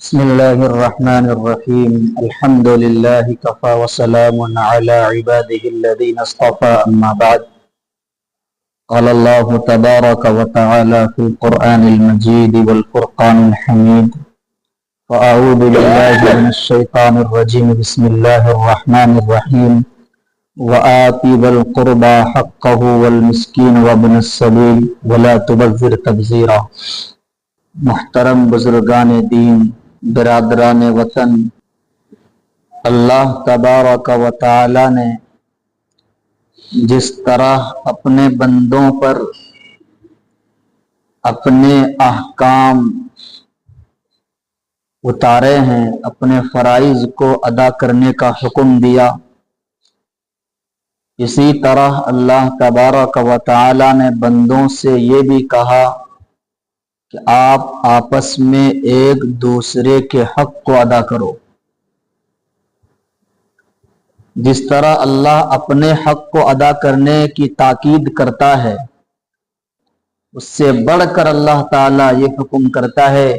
بسم الله الرحمن الرحيم الحمد لله كفى وسلام على عباده الذين اصطفى أما بعد قال الله تبارك وتعالى في القرآن المجيد والفرقان الحميد فأعوذ بالله من الشيطان الرجيم بسم الله الرحمن الرحيم وآت ذا القربى حقه والمسكين وابن السبيل ولا تبذر تبذيرا۔ محترم بزرگان دین، برادران وطن، اللہ تبارک و تعالی نے جس طرح اپنے بندوں پر اپنے احکام اتارے ہیں، اپنے فرائض کو ادا کرنے کا حکم دیا، اسی طرح اللہ تبارک و تعالی نے بندوں سے یہ بھی کہا کہ آپ آپس میں ایک دوسرے کے حق کو ادا کرو۔ جس طرح اللہ اپنے حق کو ادا کرنے کی تاکید کرتا ہے، اس سے بڑھ کر اللہ تعالیٰ یہ حکم کرتا ہے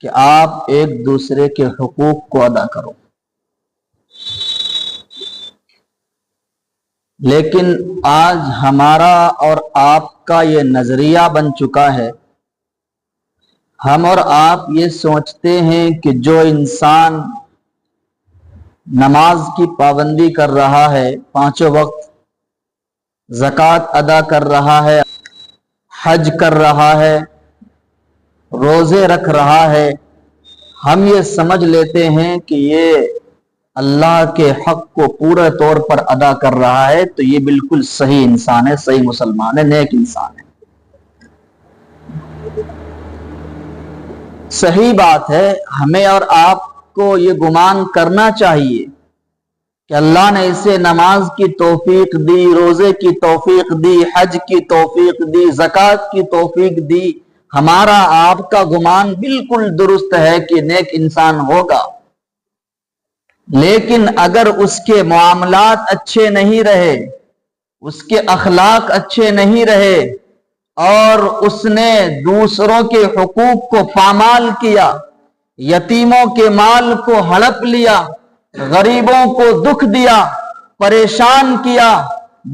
کہ آپ ایک دوسرے کے حقوق کو ادا کرو۔ لیکن آج ہمارا اور آپ کا یہ نظریہ بن چکا ہے، ہم اور آپ یہ سوچتے ہیں کہ جو انسان نماز کی پابندی کر رہا ہے، پانچوں وقت زکوٰۃ ادا کر رہا ہے، حج کر رہا ہے، روزے رکھ رہا ہے، ہم یہ سمجھ لیتے ہیں کہ یہ اللہ کے حق کو پورے طور پر ادا کر رہا ہے، تو یہ بالکل صحیح انسان ہے، صحیح مسلمان ہے، نیک انسان ہے۔ صحیح بات ہے، ہمیں اور آپ کو یہ گمان کرنا چاہیے کہ اللہ نے اسے نماز کی توفیق دی، روزے کی توفیق دی، حج کی توفیق دی، زکوٰۃ کی توفیق دی۔ ہمارا آپ کا گمان بالکل درست ہے کہ نیک انسان ہوگا، لیکن اگر اس کے معاملات اچھے نہیں رہے، اس کے اخلاق اچھے نہیں رہے، اور اس نے دوسروں کے حقوق کو پامال کیا، یتیموں کے مال کو ہڑپ لیا، غریبوں کو دکھ دیا، پریشان کیا،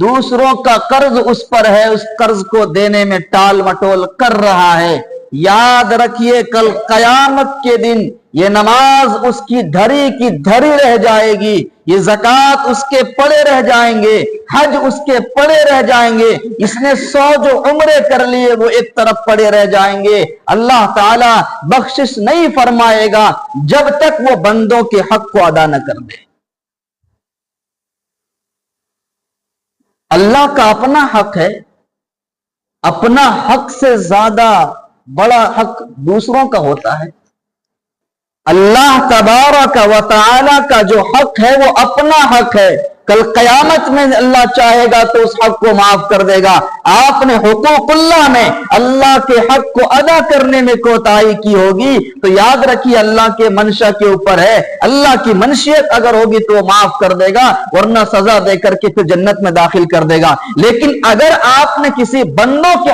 دوسروں کا قرض اس پر ہے، اس قرض کو دینے میں ٹال مٹول کر رہا ہے، یاد رکھیے کل قیامت کے دن یہ نماز اس کی دھری کی دھری رہ جائے گی، یہ زکوٰۃ اس کے پڑے رہ جائیں گے، حج اس کے پڑے رہ جائیں گے، اس نے 100 جو عمرے کر لیے وہ ایک طرف پڑے رہ جائیں گے۔ اللہ تعالیٰ بخشش نہیں فرمائے گا جب تک وہ بندوں کے حق کو ادا نہ کر دے۔ اللہ کا اپنا حق ہے، اپنا حق سے زیادہ بڑا حق دوسروں کا ہوتا ہے۔ اللہ تبارک و تعالی کا جو حق ہے وہ اپنا حق ہے، کل قیامت میں اللہ چاہے گا تو اس حق کو معاف کر دے گا۔ آپ نے حقوق اللہ میں اللہ کے حق کو ادا کرنے میں کوتاہی کی ہوگی تو یاد رکھیے اللہ کے منشا کے اوپر ہے، اللہ کی منشیت اگر ہوگی تو وہ معاف کر دے گا، ورنہ سزا دے کر کے پھر جنت میں داخل کر دے گا۔ لیکن اگر آپ نے کسی بندوں کے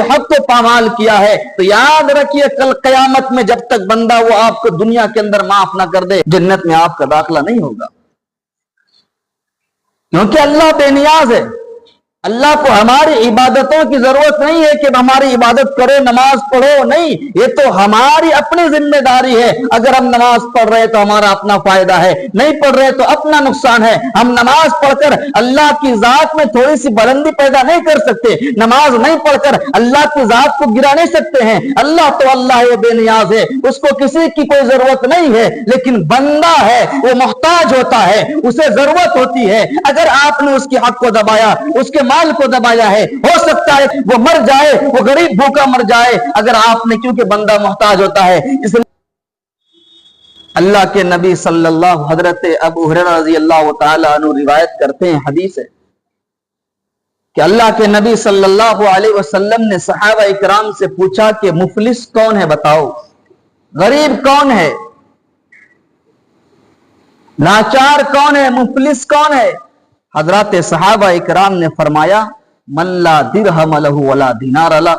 حق کو پامال کیا ہے تو یاد رکھیے کل قیامت میں جب تک بندہ وہ آپ کو دنیا کے اندر معاف نہ کر دے، جنت میں آپ کا داخلہ نہیں ہوگا، کیونکہ اللہ بے نیاز ہے۔ اللہ کو ہماری عبادتوں کی ضرورت نہیں ہے کہ ہماری عبادت کرو، نماز پڑھو، نہیں، یہ تو ہماری اپنی ذمہ داری ہے۔ اگر ہم نماز پڑھ رہے تو ہمارا اپنا فائدہ ہے، نہیں پڑھ رہے تو اپنا نقصان ہے۔ ہم نماز پڑھ کر اللہ کی ذات میں تھوڑی سی بلندی پیدا نہیں کر سکتے، نماز نہیں پڑھ کر اللہ کی ذات کو گرا نہیں سکتے ہیں۔ اللہ تو اللہ ہے، بے نیاز ہے، اس کو کسی کی کوئی ضرورت نہیں ہے، لیکن بندہ ہے وہ محتاج ہوتا ہے، اسے ضرورت ہوتی ہے۔ اگر آپ نے اس کے حق کو دبایا، اس کے مال کو دبایا ہے، ہو سکتا ہے وہ مر جائے، وہ غریب بھوکا مر جائے، اگر آپ نے، کیونکہ بندہ محتاج ہوتا ہے۔ اس لیے اللہ کے نبی صلی اللہ حضرت ابو ہریرہ رضی اللہ تعالی عنہ روایت کرتے ہیں، حدیث ہے کہ اللہ کے نبی صلی اللہ علیہ وسلم نے صحابہ اکرام سے پوچھا کہ مفلس کون ہے بتاؤ، غریب کون ہے، لاچار کون ہے، مفلس کون ہے؟ حضرات صحابہ اکرام نے فرمایا من لا درہم لہ ولا دینار لہ،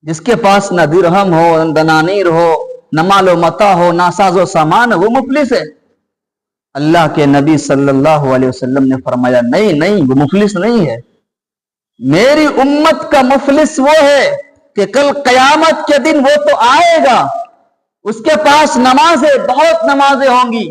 جس کے پاس نہ درہم ہو، نہ دنانیر ہو، न मालो मता हो, ना साजो सामान, वो मुफलिस है। अल्लाह के नबी सल्लल्लाहु अलैहि वसल्लम ने फरमाया, नहीं नहीं, वो मुफलिस नहीं है। मेरी उम्मत का मुफलिस वो है कि कल कयामत के दिन वो तो आएगा, उसके पास नमाजें, बहुत नमाजें होंगी,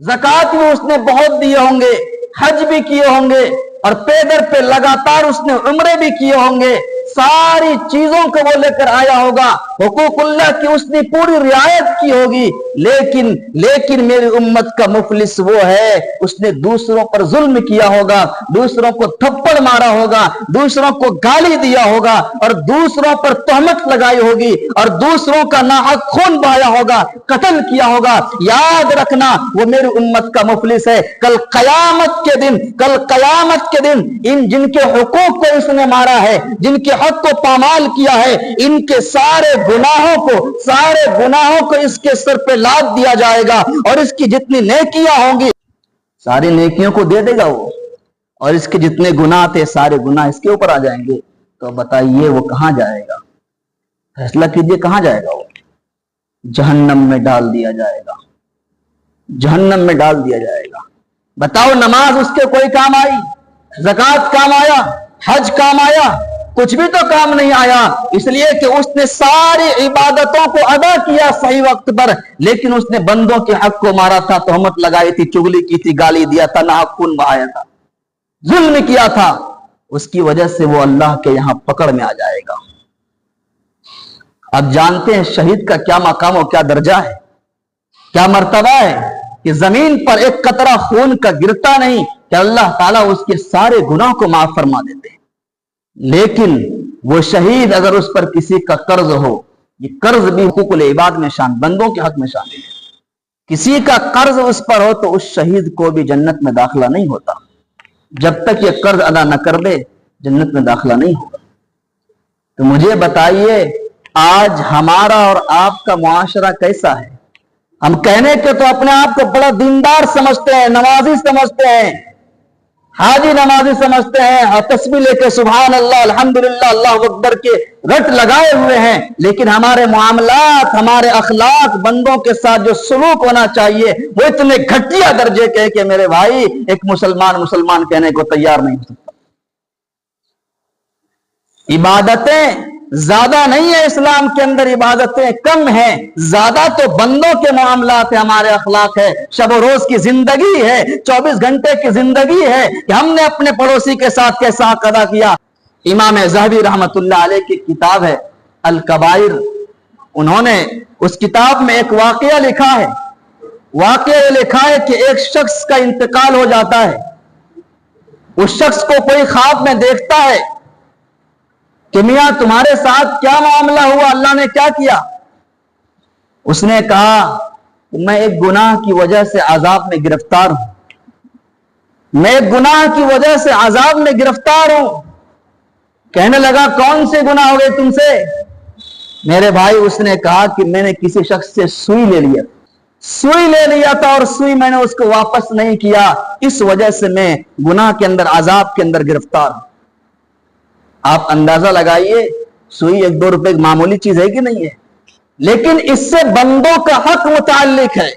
ज़कात भी उसने बहुत दिए होंगे, हज भी किए होंगे, और पैदर पे लगातार उसने उम्रे भी किए होंगे, सारी चीजों को वो लेकर आया होगा, हुकूकुल्लाह की उसने पूरी रियायत की होगी, लेकिन मेरी उम्मत का मुफलिस वो है, उसने दूसरों पर जुल्म किया होगा, दूसरों को थप्पड़ मारा होगा, दूसरों को गाली दिया होगा, और दूसरों पर तहमत लगाई होगी, और दूसरों का नाहक खून बहाया होगा, कत्ल किया होगा। याद रखना, वो मेरी उम्मत का मुफलिस है। कल कयामत के दिन इन जिनके हुकूक को इसने मारा है, जिनके हक को पामाल किया है, इनके सारे गुनाहों को इसके सर पे लाद दिया जाएगा, और इसकी जितनी नेकियां होंगी सारी नेकियों को दे देगा वो, और इसके जितने गुनाह थे सारे गुनाह इसके ऊपर आ जाएंगे। तो बताइए वो कहां जाएगा? फैसला कीजिए, कहां जाएगा वो? जहन्नम में डाल दिया जाएगा, जहन्नम में डाल दिया जाएगा। बताओ, नमाज उसके कोई काम आई? ज़कात काम आया? हज काम आया? कुछ भी तो काम नहीं आया, इसलिए कि उसने सारी इबादतों को अदा किया सही वक्त पर, लेकिन उसने बंदों के हक को मारा था, तहमत लगाई थी, चुगली की थी, गाली दिया था, नाहक खून बहाया था, जुल्म किया था। उसकी वजह से वो अल्लाह के यहां पकड़ में आ जाएगा। अब जानते हैं शहीद का क्या मकाम और क्या दर्जा है, क्या मर्तबा है, कि जमीन पर एक कतरा खून का गिरता नहीं कि अल्लाह ताला उसके सारे गुनाह को माफ फरमा देते हैं। लेकिन वो शहीद अगर उस पर किसी का कर्ज हो, ये कर्ज भी हुकूकुल इबाद में शामिल, बंदों के हक में शामिल है, किसी का कर्ज उस पर हो तो उस शहीद को भी जन्नत में दाखिला नहीं होता। जब तक ये कर्ज अदा न कर दे जन्नत में दाखिला नहीं होगा। तो मुझे बताइए, आज हमारा और आपका मुआशरा कैसा है? हम कहने के तो अपने आप को बड़ा दीनदार समझते हैं, नमाजी समझते हैं, हाजी नमाजी समझते हैं, और तस्बीह लेके सुभान अल्लाह, अल्हम्दुलिल्लाह, अल्लाह अकबर के रट लगाए हुए हैं, लेकिन हमारे मामलात, हमारे अखलाक, बंदों के साथ जो सलूक होना चाहिए वो इतने घटिया दर्जे के कि मेरे भाई एक मुसलमान कहने को तैयार नहीं हो सकता। इबादतें ज्यादा नहीं है इस्लाम के अंदर, इबादतें कम हैं, ज्यादा तो बंदों के मामलात है, हमारे अखलाक है, शब रोज की जिंदगी है, 24 घंटे की जिंदगी है कि हमने अपने पड़ोसी के साथ कैसा हक अदा किया। इमाम ज़हबी रहमतुल्लाह अलैह की किताब है अल कबाइर, उन्होंने उस किताब में एक वाकया लिखा है। वाकया लिखा है कि एक शख्स का इंतकाल हो जाता है, उस शख्स को कोई ख्वाब में देखता है कि मियां तुम्हारे साथ क्या मामला हुआ, अल्लाह ने क्या किया? उसने कहा कि मैं एक गुनाह की वजह से अजाब में गिरफ्तार हूं, मैं एक गुनाह की वजह से अजाब में गिरफ्तार हूं। कहने लगा कौन से गुनाह हो गए तुमसे? मेरे भाई, उसने कहा कि मैंने किसी शख्स से सुई ले लिया था और सुई मैंने उसको वापस नहीं किया, इस वजह से मैं गुनाह के अंदर, अजाब के अंदर गिरफ्तार हूं। आप अंदाजा लगाइए, सुई 1-2 रुपए की मामूली चीज है कि नहीं है, लेकिन इससे बंदों का हक मुताल्लिक है,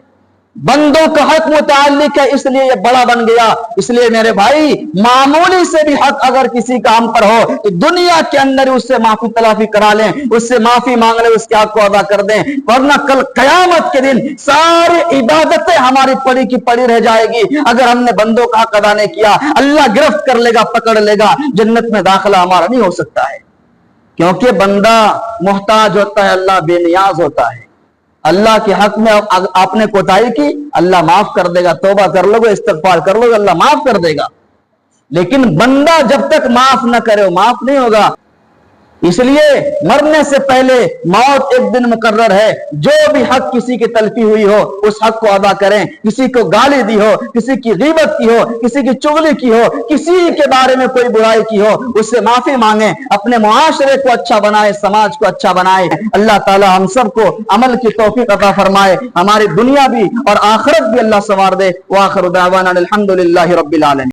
बंदों का हक मुताल्लिक है, इसलिए ये बड़ा बन गया। इसलिए मेरे भाई, मामूली से भी हक अगर किसी का हम पर हो तो दुनिया के अंदर उससे माफी तलाफी करा लें, उससे माफी मांग लें, उसके हक को अदा कर दें, वरना कल कयामत के दिन सारी इबादतें हमारी पड़ी की पड़ी रह जाएगी। अगर हमने बंदों का हक अदा नहीं किया, अल्लाह गिरफ्त कर लेगा, पकड़ लेगा, जन्नत में दाखिला हमारा नहीं हो सकता है। क्योंकि बंदा मोहताज होता है, अल्लाह बेनियाज होता है। अल्लाह के हक में आपने कोताही की, अल्लाह माफ कर देगा, तौबा कर लोगे, इस्तिग़फ़ार कर लोगे, अल्लाह माफ कर देगा। लेकिन बंदा जब तक माफ न करे वो माफ नहीं होगा। इसलिए मरने से पहले मौत एक दिन मुकर्रर है। जो भी हक किसी की तलफी हुई हो उस हक को अदा करें। किसी को गाली दी हो, किसी की गीबत की हो, किसी की चुगली की हो, किसी के बारे में कोई बुराई की हो, उससे माफी मांगे, अपने मुआशरे को अच्छा बनाए, समाज को अच्छा बनाए। अल्लाह ताला हम सबको अमल की तौफीक अता फरमाए, हमारी दुनिया भी और आखिरत भी अल्लाह संवार दे। व आखिरु दावाना अल्हम्दुलिल्लाहि रब्बिल आलमीन।